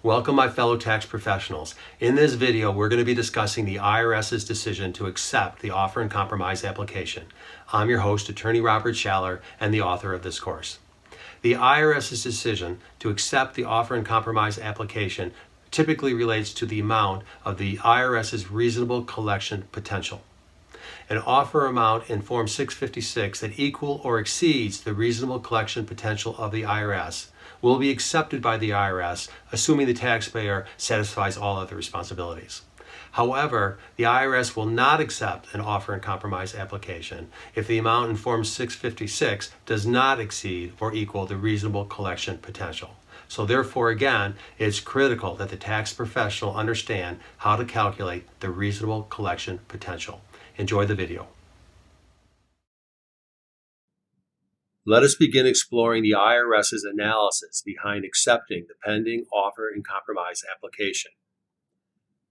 Welcome my fellow tax professionals. In this video, we're going to be discussing the IRS's decision to accept the offer and compromise application. I'm your host, Attorney Robert Schaller, and the author of this course. The IRS's decision to accept the offer and compromise application typically relates to the amount of the IRS's reasonable collection potential. An offer amount in Form 656 that equal or exceeds the reasonable collection potential of the IRS will be accepted by the IRS, assuming the taxpayer satisfies all other responsibilities. However, the IRS will not accept an offer and compromise application if the amount in Form 656 does not exceed or equal the reasonable collection potential. So therefore, again, it's critical that the tax professional understand how to calculate the reasonable collection potential. Enjoy the video. Let us begin exploring the IRS's analysis behind accepting the pending offer and compromise application.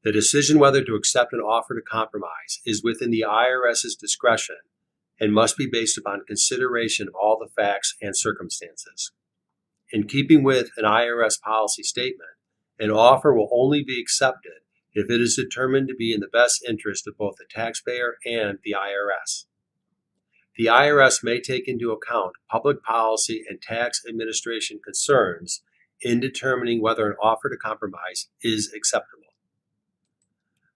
The decision whether to accept an offer to compromise is within the IRS's discretion and must be based upon consideration of all the facts and circumstances. In keeping with an IRS policy statement, an offer will only be accepted if it is determined to be in the best interest of both the taxpayer and the IRS. The IRS may take into account public policy and tax administration concerns in determining whether an offer to compromise is acceptable.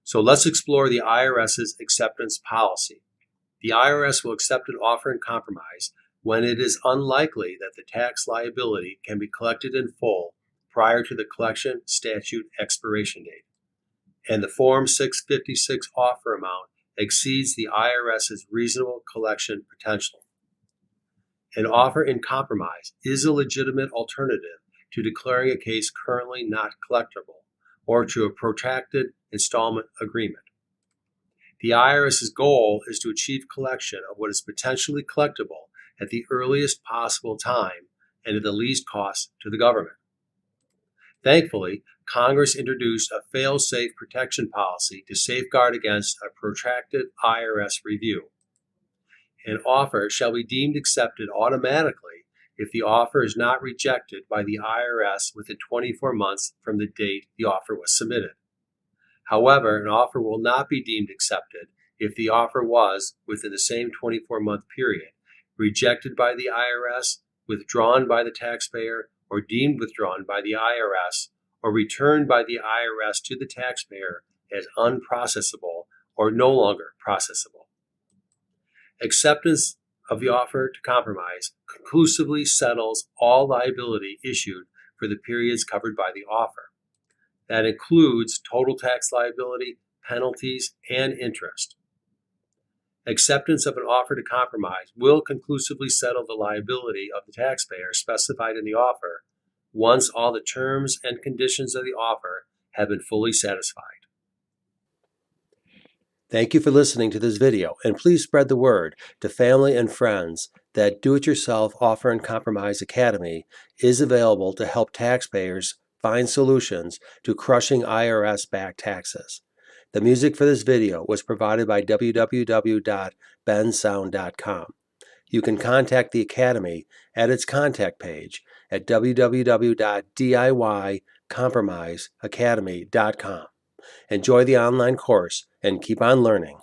So let's explore the IRS's acceptance policy. The IRS will accept an offer and compromise when it is unlikely that the tax liability can be collected in full prior to the collection statute expiration date, and the Form 656 offer amount exceeds the IRS's reasonable collection potential. An offer in compromise is a legitimate alternative to declaring a case currently not collectible or to a protracted installment agreement. The IRS's goal is to achieve collection of what is potentially collectible at the earliest possible time and at the least cost to the government. Thankfully, Congress introduced a fail-safe protection policy to safeguard against a protracted IRS review. An offer shall be deemed accepted automatically if the offer is not rejected by the IRS within 24 months from the date the offer was submitted. However, an offer will not be deemed accepted if the offer was, within the same 24-month period, rejected by the IRS, withdrawn by the taxpayer, or deemed withdrawn by the IRS, or returned by the IRS to the taxpayer as unprocessable or no longer processable. Acceptance of the offer to compromise conclusively settles all liability issued for the periods covered by the offer. That includes total tax liability, penalties, and interest. Acceptance of an offer to compromise will conclusively settle the liability of the taxpayer specified in the offer once all the terms and conditions of the offer have been fully satisfied. Thank you for listening to this video, and please spread the word to family and friends that Do-It-Yourself Offer and Compromise Academy is available to help taxpayers find solutions to crushing IRS-backed taxes. The music for this video was provided by www.bensound.com. You can contact the Academy at its contact page at www.diycompromiseacademy.com. Enjoy the online course and keep on learning.